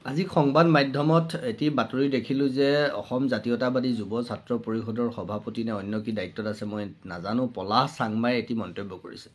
আজি সংবাদ মাধ্যমত এটি বাতৰি দেখিলোঁ যে অসম জাতীয়তাবাদী যুৱ ছাত্ৰ পৰিষদৰ সভাপতি নে অন্য কি দায়িত্বত আছে মই নাজানো, পলাশ চাংমাই এটি মন্তব্য কৰিছে।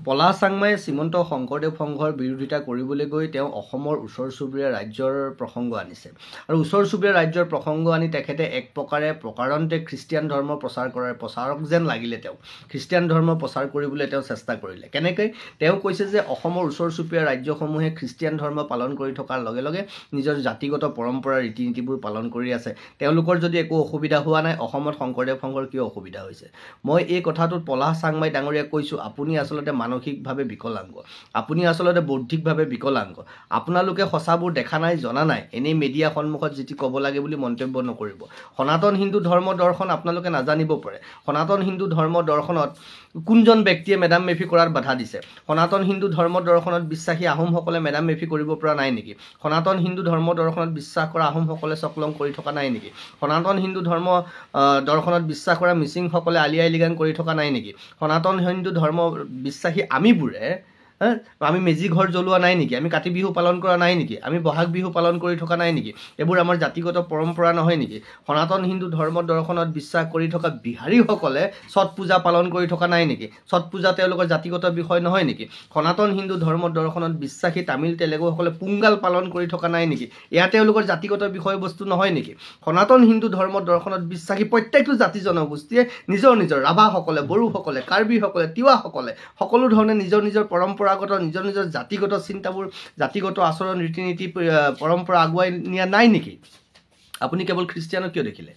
পলাশ চাংমাই শ্ৰীমন্ত শংকৰদেৱ সংঘৰ বিৰোধিতা কৰিবলৈ গৈ তেওঁ অসমৰ ওচৰ চুবুৰীয়া ৰাজ্যৰ প্ৰসংগ আনিছে আৰু ওচৰ চুবুৰীয়া ৰাজ্যৰ প্ৰসংগ আনি তেখেতে এক প্ৰকাৰে প্ৰকাৰন্তে খ্ৰীষ্টিয়ান ধৰ্ম প্ৰচাৰ কৰাৰ প্ৰচাৰক যেন লাগিলে। তেওঁ খ্ৰীষ্টিয়ান ধৰ্ম প্ৰচাৰ কৰিবলৈ তেওঁ চেষ্টা কৰিলে। কেনেকৈ? তেওঁ কৈছে যে অসমৰ ওচৰ চুবুৰীয়া ৰাজ্যসমূহে খ্ৰীষ্টিয়ান ধৰ্ম পালন কৰি থকাৰ লগে লগে নিজৰ জাতিগত পৰম্পৰা ৰীতি নীতিবোৰ পালন কৰি আছে। তেওঁলোকৰ যদি একো অসুবিধা হোৱা নাই, অসমত শংকৰদেৱ সংঘৰ কিয় অসুবিধা হৈছে? মই এই কথাটোত পলাশ চাংমাই ডাঙৰীয়াক কৈছোঁ, আপুনি আচলতে মানসিকভাৱে বিকলাংগ, আপুনি আচলতে বৌদ্ধিকভাৱে বিকলাংগ। আপোনালোকে সঁচাবোৰ দেখা নাই, জনা নাই, এনেই মিডিয়া সন্মুখত যিটি ক'ব লাগে বুলি মন্তব্য নকৰিব। সনাতন হিন্দু ধৰ্ম দৰ্শন আপোনালোকে নাজানিব পাৰে। সনাতন হিন্দু ধৰ্ম দৰ্শনত কোনজন ব্যক্তিয়ে মেডাম মেফি কৰাত বাধা দিছে? সনাতন হিন্দু ধৰ্ম দৰ্শনত বিশ্বাসী আহোমসকলে মেডাম মেফি কৰিব পৰা নাই নেকি? সনাতন হিন্দু ধৰ্ম দৰ্শনত বিশ্বাস কৰা আহোমসকলে চকলং কৰি থকা নাই নেকি? সনাতন হিন্দু ধৰ্ম দৰ্শনত বিশ্বাস কৰা মিচিংসকলে আলি আই লৃগাং কৰি থকা নাই নেকি? সনাতন হিন্দু ধৰ্ম বিশ্বাসী আমিবোৰে আমি মেজি ঘৰ জ্বলোৱা নাই নেকি? আমি কাতি বিহু পালন কৰা নাই নেকি? আমি বহাগ বিহু পালন কৰি থকা নাই নেকি? এইবোৰ আমাৰ জাতিগত পৰম্পৰা নহয় নেকি? সনাতন হিন্দু ধৰ্ম দৰ্শনত বিশ্বাস কৰি থকা বিহাৰীসকলে ছট পূজা পালন কৰি থকা নাই নেকি? ছট পূজা তেওঁলোকৰ জাতিগত বিষয় নহয় নেকি? সনাতন হিন্দু ধৰ্ম দৰ্শনত বিশ্বাসী তামিল তেলেগুসকলে পোংগাল পালন কৰি থকা নাই নেকি? এয়া তেওঁলোকৰ জাতিগত বিষয়বস্তু নহয় নেকি? সনাতন হিন্দু ধৰ্ম দৰ্শনত বিশ্বাসী প্ৰত্যেকটো জাতি জনগোষ্ঠীয়ে নিজৰ নিজৰ ৰাভাসকলে, বড়োসকলে, কাৰ্বিসকলে, তিৱাসকলে সকলো ধৰণে নিজৰ নিজৰ পৰম্পৰাগত নিজৰ নিজৰ জাতিগত চিন্তাবোৰ, জাতিগত আচৰণ ৰীতি নীতি পৰম্পৰা আগুৱাই নিয়া নাই নেকি? আপুনি কেৱল খ্ৰীষ্টিয়ানক কিয় দেখিলে?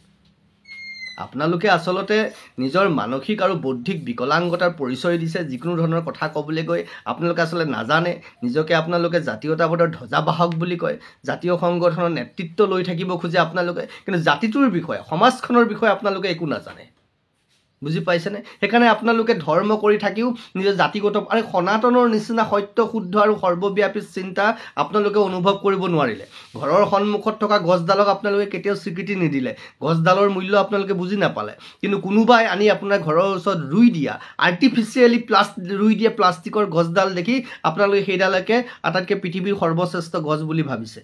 আপোনালোকে আচলতে নিজৰ মানসিক আৰু বৌদ্ধিক বিকলাংগতাৰ পৰিচয় দিছে। যিকোনো ধৰণৰ কথা ক'বলৈ গৈ আপোনালোকে আচলতে নাজানে। নিজকে আপোনালোকে জাতীয়তাবাদৰ ধ্বজাবাহক বুলি কয়, জাতীয় সংগঠনৰ নেতৃত্ব লৈ থাকিব খোজে আপোনালোকে, কিন্তু জাতিটোৰ বিষয়ে, সমাজখনৰ বিষয়ে আপোনালোকে একো নাজানে। বুজি পাইছেনে? সেইকাৰণে আপোনালোকে ধৰ্ম কৰি থাকিও নিজৰ জাতিগত আৰু সনাতনৰ নিচিনা সত্য শুদ্ধ আৰু সৰ্বব্যাপী চিন্তা আপোনালোকে অনুভৱ কৰিব নোৱাৰিলে। ঘৰৰ সন্মুখত থকা গছডালক আপোনালোকে কেতিয়াও স্বীকৃতি নিদিলে, গছডালৰ মূল্য আপোনালোকে বুজি নাপালে। কিন্তু কোনোবাই আনি আপোনাৰ ঘৰৰ ওচৰত ৰুই দিয়া, আৰ্টিফিচিয়েলি ৰুই দিয়া প্লাষ্টিকৰ গছডাল দেখি আপোনালোকে সেইডালকে আটাইতকৈ পৃথিৱীৰ সৰ্বশ্ৰেষ্ঠ গছ বুলি ভাবিছে।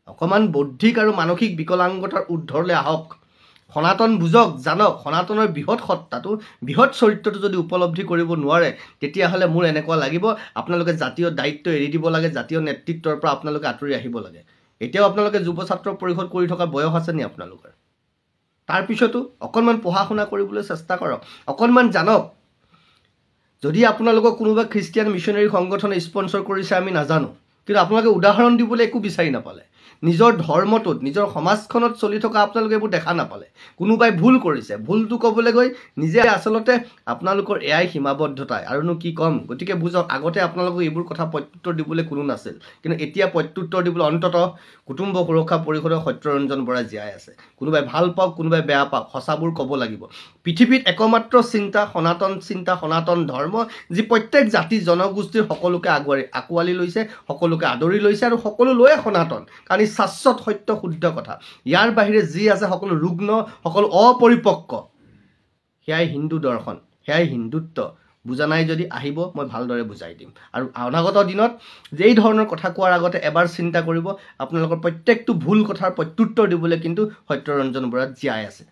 অকণমান বৌদ্ধিক আৰু মানসিক বিকলাংগতাৰ উৰ্ধলৈ আহক। সনাতন বুজক, জানক। সনাতনৰ বৃহৎ সত্তাটো, বৃহৎ চৰিত্ৰটো যদি উপলব্ধি কৰিব নোৱাৰে, তেতিয়াহ'লে মোৰ এনেকুৱা লাগিব আপোনালোকে জাতীয় দায়িত্ব এৰি দিব লাগে, জাতীয় নেতৃত্বৰ পৰা আপোনালোকে আঁতৰি আহিব লাগে। এতিয়াও আপোনালোকে যুৱ ছাত্ৰ পৰিষদ কৰি থকা বয়স আছে নি আপোনালোকৰ? তাৰপিছতো অকণমান পঢ়া শুনা কৰিবলৈ চেষ্টা কৰক, অকণমান জানক। যদি আপোনালোকক কোনোবা খ্ৰীষ্টিয়ান মিছনেৰী সংগঠনে স্পন্সৰ কৰিছে আমি নাজানো, কিন্তু আপোনালোকে উদাহৰণ দিবলৈ একো বিচাৰি নাপালে। নিজৰ ধৰ্মটোত, নিজৰ সমাজখনত চলি থকা আপোনালোকে এইবোৰ দেখা নাপালে। কোনোবাই ভুল কৰিছে, ভুলটো ক'বলৈ গৈ নিজে আচলতে আপোনালোকৰ এয়াই সীমাবদ্ধতাই, আৰুনো কি ক'ম। গতিকে বুজক, আগতে আপোনালোকক এইবোৰ কথা প্ৰত্যুত্তৰ দিবলৈ কোনো নাছিল, কিন্তু এতিয়া প্ৰত্যুত্তৰ দিবলৈ অন্ততঃ কুটুম্ব সুৰক্ষা পৰিষদৰ সত্যৰঞ্জন বৰা জীয়াই আছে। কোনোবাই ভাল পাওক, কোনোবাই বেয়া পাওক, সঁচাবোৰ ক'ব লাগিব। পৃথিৱীত একমাত্ৰ চিন্তা, সনাতন ধৰ্ম, যি প্ৰত্যেক জাতি জনগোষ্ঠীৰ সকলোকে আঁকোৱালি লৈছে, সকলোকে আদৰি লৈছে আৰু সকলোলৈয়ে সনাতন, কাৰণ ই শাশ্বত সত্য শুদ্ধ কথা। ইয়াৰ বাহিৰে যি আছে সকলো ৰুগ্ন, সকলো অপৰিপক্ক। সেয়াই হিন্দু দৰ্শন, সেয়াই হিন্দুত্ব। বুজা নাই যদি আহিব, মই ভালদৰে বুজাই দিম। আৰু অনাগত দিনত যেই ধৰণৰ কথা কোৱাৰ আগতে এবাৰ চিন্তা কৰিব, আপোনালোকৰ প্ৰত্যেকটো ভুল কথাৰ প্ৰত্যুত্তৰ দিবলৈ কিন্তু সত্যৰঞ্জন বৰা জীয়াই আছে।